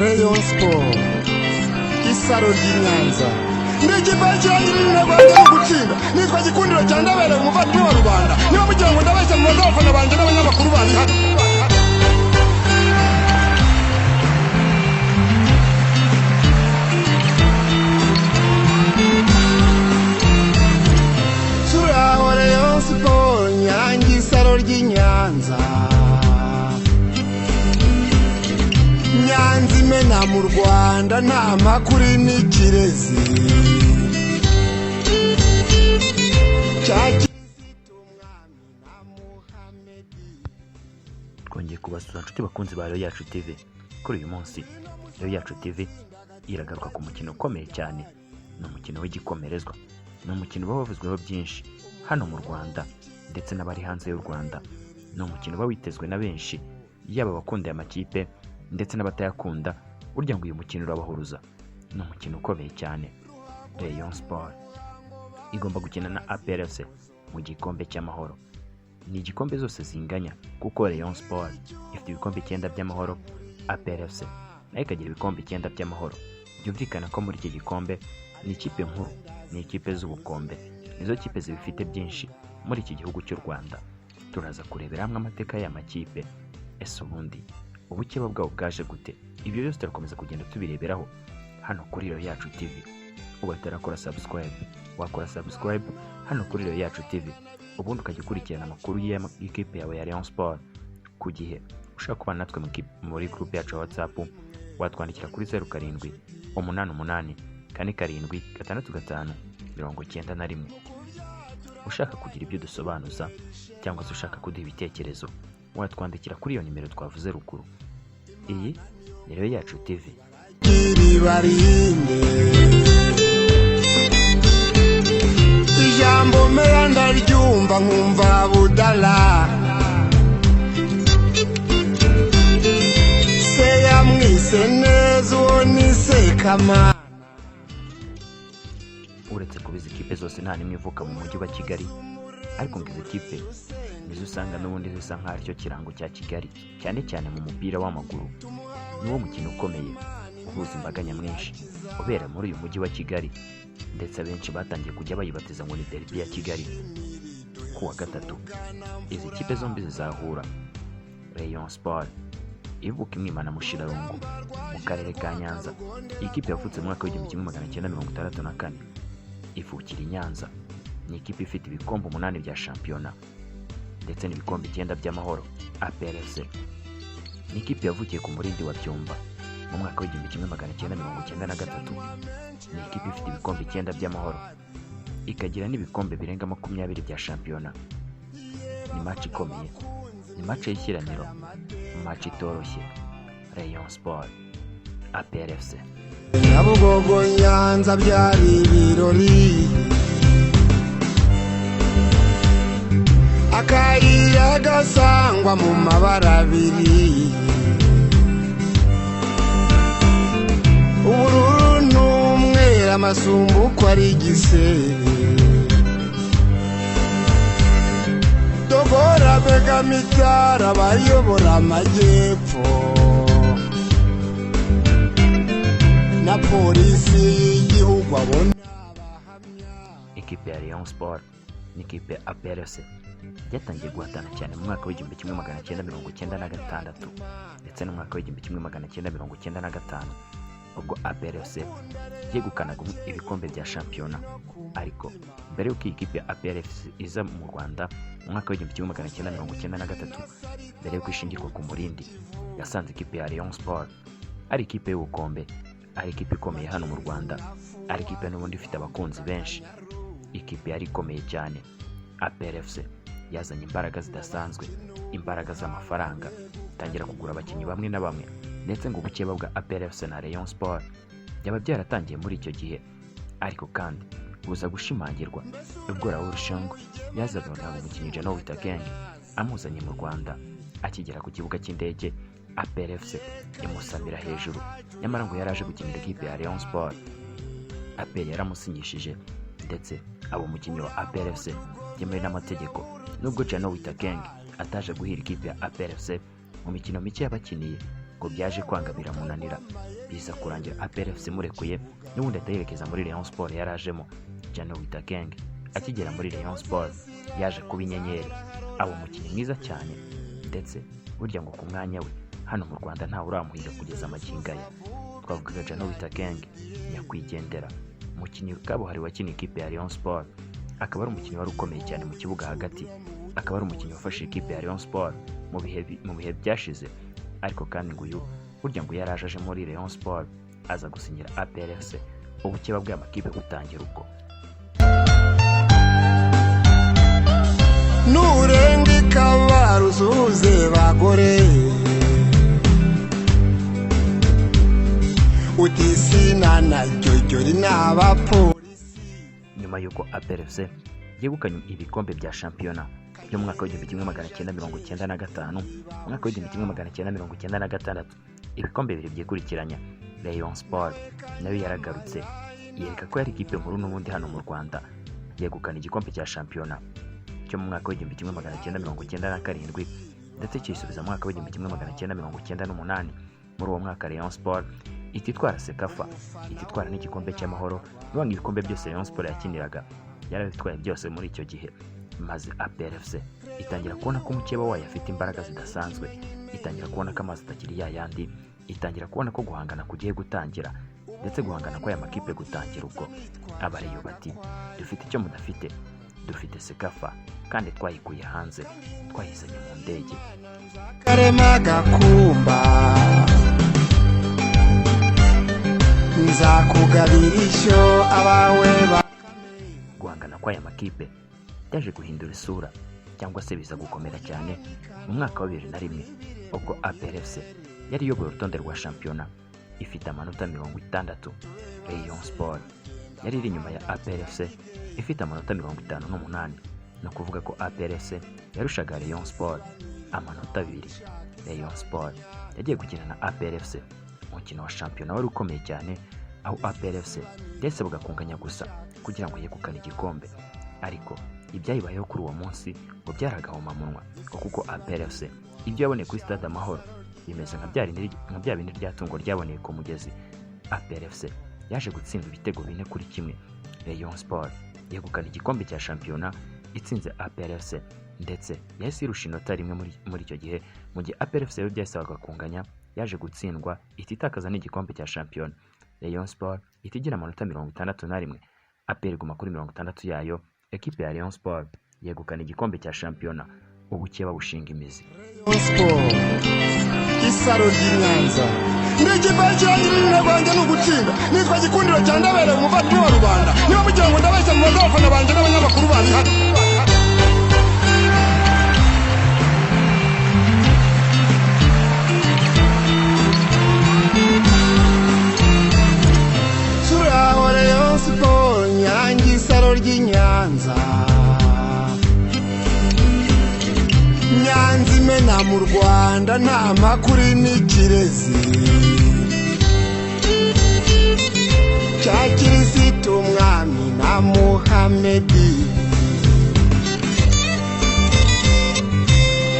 Rayon Sport isaro ry'Inyanza n'ikipe cy'Irinde Rwanda yo gutsinda nitwa Gikundiro cya Ndabere umuvandimwe wa rubanda niba mugira ngo ndabeshya mu bazafana banje n'abanyamakuru bari hano Suraho Rayon Sport Nyanza isaro ry'Inyanza Nyanza imena mu Rwanda nta makuru n'ikirezi twongeye kubasura nshuti bakunzi ba Rayon Yacu TV. Kuri uyu munsi Rayon Yacu TV iragaruka ku mukino ukomeye cyane, ni umukino w'igikomerezwa, ni umukino wavuzweho byinshi hano mu Rwanda ndetse n'abari hanze y'u Rwanda. Ni umukino witezwe na benshi, yaba abakunda amakipe ndetse n'abatayakunda. Burya ngo uyu mukino urabahuruza, ni umukino ukomeye cyane. Rayon Sport igomba gukina na APR FC mu gikombe cy'amahoro. Ni igikombe zose zinganya kuko Rayon Sport ifite ibikombe 9 by'amahoro, APR FC nayo ikagira ibikombe 9 by'amahoro. Byumvikana ko muri iki gikombe ni ikipe nkuru, ni ikipe z'ubukombe, nizo kipe zibifite byinshi muri iki gihugu cy'u Rwanda. Turaza kurebera hamwe amateka y'amakipe, ese ubundi ubukeba bwabo bwaje gute. Ibyo byose turakomeza kugenda tubireberaho hano kuri Rayon Yacu TV. Ubatarakora subscribe, wakora subscribe hano kuri Rayon Yacu TV, ubundi ukajya ukurikirana amakuru y'ikipe yawe ya Rayon Sport ku gihe. Ushaka kuba natwe muri group yacu ya WhatsApp, watwandikira kuri 0788475691. Ushaka kugira ibyo dusobanuza cyangwa se ushaka kuduha ibitekerezo, watwandikira kuri iyo nimero twavuze rukuru. Iyi ni Rayon Yacu TV. Ijambo mera ndaryumva nkumva budala se yamwise neza uwo ni Sekama. Uretse kuba izi kipe zose nta nimwe ivuka mu mujyi wa Kigali, ariko ngo izi kipe nizo usanga n'ubundi zisa nk'aho aricyo kirango cya Kigali, cyane cyane mu mupira w'amaguru. Niwo mukino ukomeye uhuza imbaga nyamwinshi ubera muri uyu mujyi wa Kigali, ndetse abenshi batangiye kujya bayibatiza ngo ni derby ya Kigali. Ku wa gatatu izi kipe zombi zizahura. Rayon Sport ivuka imwimana mu Shirarungu mu karere ka Nyanza. Ikipe yavutse mu mwaka w'1964 ivukira i Nyanza. Ni ikipe ifite ibikombe 8 bya shampiyona ndetse n'ibikombe 9 by'amahoro. APR FC ni ikipe yavukiye ku murindi wa Byumba mu mwaka w'1993. Ni ikipe ifite ibikombe 9 by'amahoro, ikagira n'ibikombe birenga 20 bya shampiyona. Ni match ikomeye, ni match y'ishyiraniro, match itoroshye. Rayon Sport APR FC. Nyabugogo Nyanza byari ibirori, akayira gasangwa mu mabara abiri, ubururu n'umweru, amasumbuko ari igisebe, Dogora Begamitara bayobora amajyepfo, na polisi y'igihugu abona abahamya. Ikipe ya Rayon Sport n'ikipe ya APR FC byatangiye guhatana cyane mu mwaka w'1996 ndetse no mu mwaka w'1995, ubwo APR FC yegukanaga ibikombe bya shampiyona. Ariko mbere y'uko ikipe ya APR FC iza mu Rwanda mu mwaka w'1993, mbere y'uko ishingirwa ku murindi, yasanze ikipe ya Rayon Sport ari ikipe y'ubukombe, ari ikipe ikomeye hano mu Rwanda, ari ikipe n'ubundi ifite abakunzi benshi. Ikipe yari ikomeye cyane. APR FC yazanye imbaraga zidasanzwe, imbaraga z'amafaranga, tangira kugura abakinnyi bamwe na bamwe, ndetse ngo ubukeba bwa APR FC na Rayon Sport byaba byaratangiye muri icyo gihe. Ariko kandi buza gushimangirwa ubwo Raoul Shangwe yazanaga umukinnyi Jano Witakeng amuzanye mu Rwanda. Akigera ku kibuga cy'indege, APR FC imusabira hejuru, nyamara ngo yaraje gukinira ikipe ya Rayon Sport. APR yaramusinyishije, ndetse abo umukinnyi wa APR FC yemewe n'amategeko, nubwo Jano Witakeng ataje guhira ikipe ya APR FC mu mikino mike yabakiniye, ngo byaje kwanga biramunanira, biza kurangira APRFC murekuye n'ubundi atayerekeza muri Rayon Sport yarajemo. Jano Witakenge akigera muri Rayon Sport yaje kuba inyenyeri, aba umukinnyi mwiza cyane, ndetse burya ngo ku mwanya we hano mu Rwanda ntawe uramuhiga kugeza amagingaya. Twavugaga Jano Witakenge nyakwigendera, umukinnyi kabuhariwe wakina ikipe ya Rayon Sport, akaba ari umukinnyi wari ukomeye cyane mu kibuga hagati, akaba ari umukinnyi wafashe ikipe ya Rayon Sport mu bihe byashize. Ariko kandi nguyu burya ngo yaraje aje muri Rayon Sport aza gusinyira APRFC, ubukeba bw'amakipe gutangira ubwo. Nurenga kabaruzuze bagore utisina na jojori n'abapolisi. Nyuma y'uko APRFC yegukanye ibikombe bya shampiyona byo mu mwaka w'igihumbi kimwe magana cyenda mirongo icyenda na gatanu, mu mwaka w'igihumbi kimwe magana cyenda mirongo icyenda na gatandatu, ibikombe bibiri byikurikiranya, Rayon Sport nayo yaragarutse yereka ko yari ikipe nkuru n'ubundi hano mu Rwanda, yegukana igikombe cya shampiyona cyo mu mwaka w'igihumbi kimwe magana cyenda mirongo icyenda na karindwi, ndetse cyisubiza mu mwaka w'igihumbi kimwe magana cyenda mirongo icyenda n'umunani. Muri uwo mwaka Rayon Sport ititwara Sekafa, ititwara n'igikombe cy'amahoro, n'ubanga ibikombe byose Rayon Sport yakiniraga yarabitwaye byose muri icyo gihe. Maze APRFC itangira kubona ko umukeba wayo afite imbaraga zidasanzwe, itangira kubona ko amazi atakiri yayandi, itangira kubona ko guhangana kugiye gutangira, ndetse guhangana kw'aya makipe gutangira ubwo. Abareyo bati dufite icyo mudafite, dufite Sekafa kandi twayikuye hanze, twayizanye mu ndege. Karema gakumba nzakugabira ishyo abawe guhangana kw'aya makipe byaje guhindura isura cyangwa se biza gukomera cyane mu mwaka wa 2001, ubwo APRFC yari iyoboye urutonde rwa shampiyona ifite amanota 60. Rayon Sport yari iri inyuma ya APRFC ifite amanota 58. No kuvuga ko APRFC yarushaga Rayon Sport amanota 2. Rayon Sport yagiye gukina na APRFC umukino wa shampiyona wari ukomeye cyane, aho APRFC yasabwaga kunganya gusa kugira ngo yegukane igikombe. Ariko ibyayibayeho kuri uwo munsi ngo byaragahomamunwa, kuko APRFC ibyo yaboneye kuri Stade Amahoro bimeze nka bya bindi ryatungo ryaboneye ku mugezi. APRFC yaje gutsinda ibitego 4-1. Rayon Sport yegukana igikombe cya shampiyona itsinze APRFC, ndetse yahise irusha inota rimwe muri icyo gihe, mu gihe APRFC yo byasabaga kunganya yaje gutsindwa ititakaza n'igikombe cya shampiyona. Rayon Sport itigira amanota 61, APR iguma kuri 60 yayo. Ekipe ya Rayon Sport yegukana igikombe cya shampiyona, ubukeba bushinga imizi. Isaro ry'Inyanza n'ikipe cyangirira rwanda no gutsinda, nitwa Gikundiro cya Ndabere umuvandimwe wa rubanda. Niba mugira ngo ndabeshya mu bazafana banje n'abanyamakuru bari hano. Sura Rayon Sport Nyange isaro ry'Inyanza, Nyanza imena mu Rwanda nta makuru n'ikirezi, cya Kirisitu umwami na Muhamedi.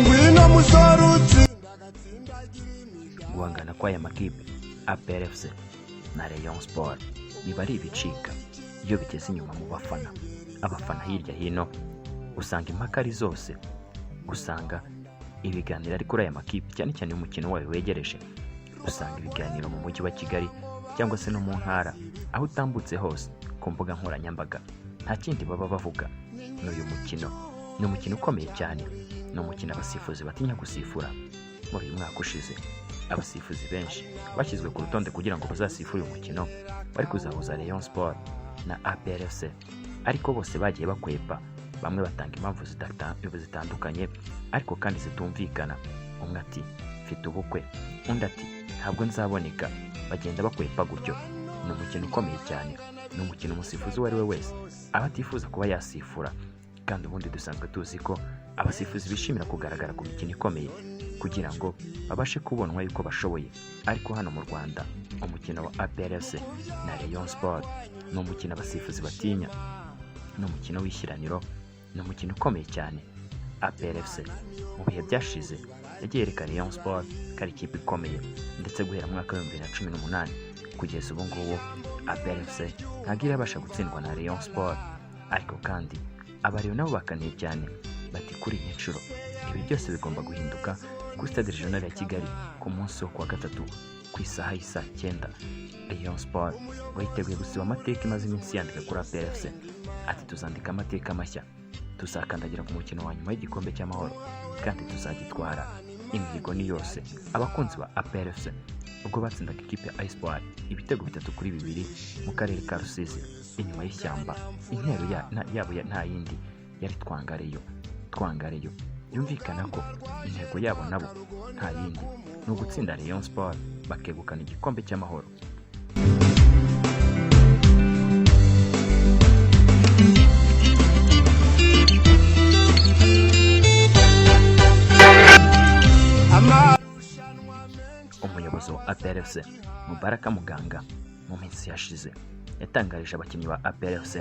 Ngwino musore utsinda guhangana kw'aya makipe APRFC na Rayon Sport biba ari ibicika iyo bigeze inyuma mu bafana. Abafana hirya hino usanga impaka ari zose, usanga ibiganiro ari kuri aya makipe, cyane cyane umukino wayo wegereje. Usanga ibiganiro mu mujyi wa Kigali cyangwa se no mu ntara, aho utambutse hose ku mbuga nkoranyambaga, nta kindi baba bavuga n'uyu mukino. Ni umukino ukomeye cyane, ni umukino abasifuzi batinya gusifura. Muri uyu mwaka ushize abasifuzi benshi bashyizwe ku rutonde kugira ngo bazasifure uyu mukino bari kuzahuza Rayon Sport na APRFC, ariko bose bagiye bakwepa. Bamwe batanga impamvu zitandukanye ariko kandi zitumvikana. Umwe ati mfite ubukwe, undi ati ntabwo nzaboneka. Bagenda bakwepa gutyo. Ni umukino ukomeye cyane, ni umukino umusifuzi uwo ari we wese aba atifuza kuba yasifura, kandi ubundi dusanzwe tuzi ko abasifuzi bishimira kugaragara ku mikino ikomeye kugira ngo babashe kubonwa yuko bashoboye. Ariko hano mu Rwanda umukino wa APRFC na Rayon Sport ni umukino abasifuzi batinya, ni umukino w'ishyiraniro, ni umukino ukomeye cyane. APRFC mu bihe byashize yagiye yereka Rayon Sport ko ari ikipe ikomeye, ndetse guhera mu mwaka wa 2018 kugeza ubu ngubu APR FC ntabwo irabasha gutsindwa na Rayon Sport. Ariko kandi abariyo nabo bakaniye cyane bati kuri iyi nshuro ibi byose bigomba guhinduka kuri Stade Regional ya Kigali ku munsi wo kuwa gatatu ku isaha y'isa 9. Rayon Sport ngo yiteguye gusiba amateka imaze iminsi yandika kuri APR FC, ati tuzandika amateka mashya, tuzakandagira ku mukino wa nyuma y'igikombe cy'amahoro kandi tuzagitwara. Imihigo ni yose. Abakunzi ba APR FC ubwo batsindaga ikipe ya Espoir ibitego 3-2 mu karere ka Rusizi inyuma y'ishyamba, intero yabo nta yindi yari Twangareyo. Yumvikana ko intego yabo nabo nta yindi ni ugutsinda Rayon Sport bakegukana igikombe cy'amahoro. Umuyobozi wa APR FC Mubaraka Muganga mu minsi yashize yatangarije abakinnyi ba APR FC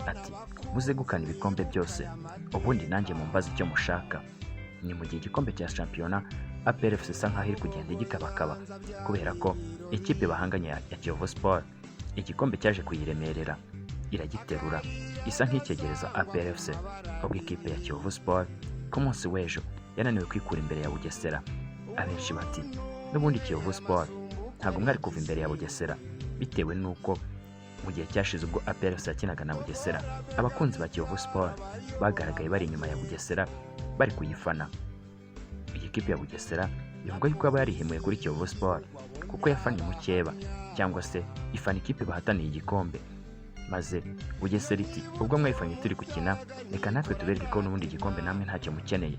ati muzegukana ibikombe byose, ubundi nanjye mumbaza icyo mushaka. Ni mu gihe igikombe cya shampiyona APR FC isa nkaho iri kugenda igikabakaba kubera ko ikipe bahanganye ya Kiyovu Sport igikombe cyaje kuyiremerera iragiterura, isa nk'icyegereza APR FC. Ubwo ikipe ya Kiyovu Sport ku munsi w'ejo yananiwe kwikura imbere ya Bugesera. Abenshi bati n'ubundi Kiyovu Sport ntabwo mwari kuva imbere ya Bugesera, bitewe nuko mu gihe cyashize ubwo APR FC yakinaga na Bugesera abakunzi ba Kiyovu Sport bagaragaye bari inyuma ya Bugesera bari kuyifana. Iyi kipe ya Bugesera ivuga yuko aba yarihemuye kuri Kiyovu Sport kuko yafanye mukeba cyangwa se ifana ikipe bahataniye igikombe, maze Bugesera iti ubwo mwayifanye turi gukina reka natwe tubereke ko n'ubundi igikombe namwe ntacyo mukeneye.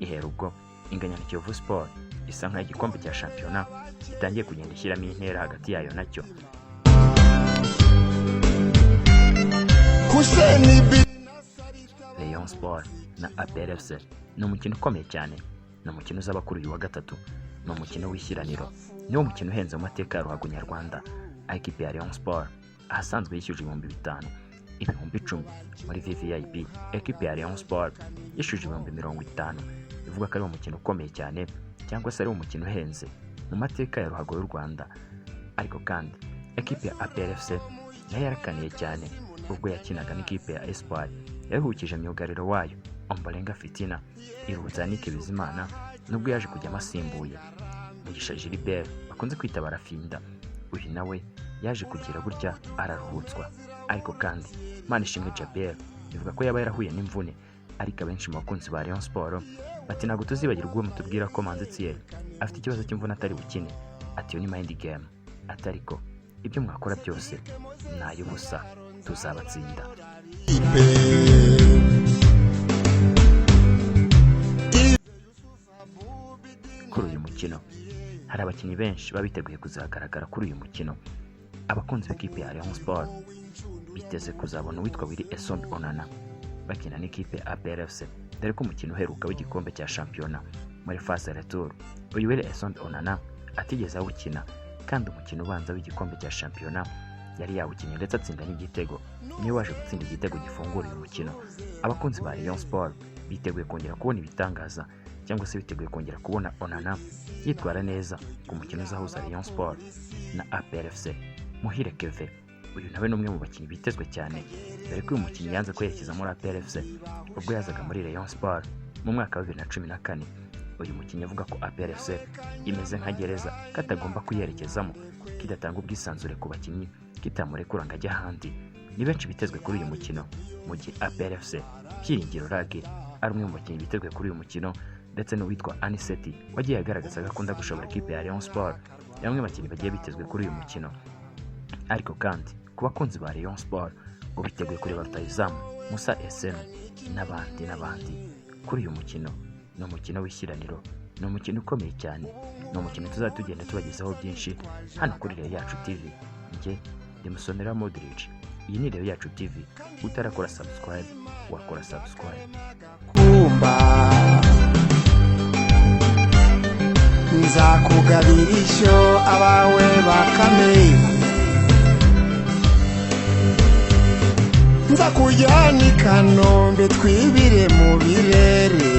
Ihera ubwo inganya na Kiyovu Sport isa nka igikombe cya shampiyona gitangiye kugenda ishyiramo intera hagati yayo nacyo. Rayon Sport na APR FC ni umukino ukomeye cyane, ni umukino uzaba kuri uyu wa gatatu, ni umukino w'ishyiraniro, niwo mukino uhenze mu mateka ya ruhago nyarwanda. Ikipe ya Rayon Sport ahasanzwe yishyuje 5,000, 10,000 muri VVIP. Ikipe ya Rayon Sport yishyuje 50,000. Bivuga ko ari umukino ukomeye cyane cyangwa se ari umukino uhenze mu mateka ya ruhago y'u Rwanda. Ariko kandi ikipe ya APR FC nayo yarakaniye cyane ubwo yakinaga n'ikipe ya Espoir yaruhukije myugariro wayo Ombolenga Fitina Iruzanike Bizimana, nubwo yaje kujya amasimbuye Mugisha Gilbert bakunze kwita Barafinda. Uyu nawe yaje kugira gutya araruhutswa. Ariko kandi Manishimwe Djabel bivuga ko yaba yarahuye n'imvune, ariko abenshi mu bakunzi ba Rayon Sport bati ntabwo tuzibagirwa uwo mutubwira ko Manzi Thierry afite ikibazo cy'imvune atari bukine, ati yo ni mind game, atariko ibyo mwakora byose nayubusa tuzabatsinda. Kuri uyu mukino hari abakinnyi benshi babiteguye kuzagaragara kuri uyu mukino. Abakunzi b'ikipe ya Rayon Sport biteze kuzabona uwitwa Willy Esombe Onana bakina n'ikipe ya APR FC, dore ko umukino uheruka w'igikombe cya shampiyona muri phase retour uyu Willy Esombe Onana atigeze awukina, kandi umukino ubanza w'igikombe cya shampiyona yari yawukinnye ndetse atsinda n'igitego, niyo waje gutsinda igitego gifungura uyu mukino. Abakunzi ba Rayon Sport biteguye kongera kubona ibitangaza cyangwa se biteguye kongera kubona Onana yitwara neza ku mukino uzahuza Rayon Sport na APR FC. Muhire Keve uyu nawe ni umwe mu bakinnyi bitezwe cyane, dore ko uyu mukinnyi yanze kwerekeza muri APR FC ubwo yazaga muri Rayon Sport mu mwaka wa 2014. Uyu mukinnyi avuga ko APR FC imeze nka gereza katagomba kuyerekezamo, kidatanga ubwisanzure ku bakinnyi, kitamurekura ngo ajye ahandi. Ni benshi bitezwe kuri uyu mukino, mu gihe APR FC Byiringiro Rage ari umwe mu bakinnyi bitezwe kuri uyu mukino, ndetse n'uwitwa Aniseti wagiye agaragaza ko akunda gushobora ikipe ya Rayon Sport. Bamwe mu bakinnyi bagiye bitezwe kuri uyu mukino. Ariko kandi ku bakunzi ba Rayon Sport ngo biteguye kureba rutahizamu Musa Essenu n'abandi kuri uyu mukino. Ni umukino w'ishyiraniro, ni umukino ukomeye cyane, ni umukino tuzajya tugenda tubagezaho byinshi hano kuri Rayon Yacu TV. Njye ndi Musonera Modric, iyi ni Rayon Yacu TV. Utarakora subscribe wakora subscribe. Nzakugabira ishyo abawe bakame, nzakujyana i Kanombe twibire mu birere.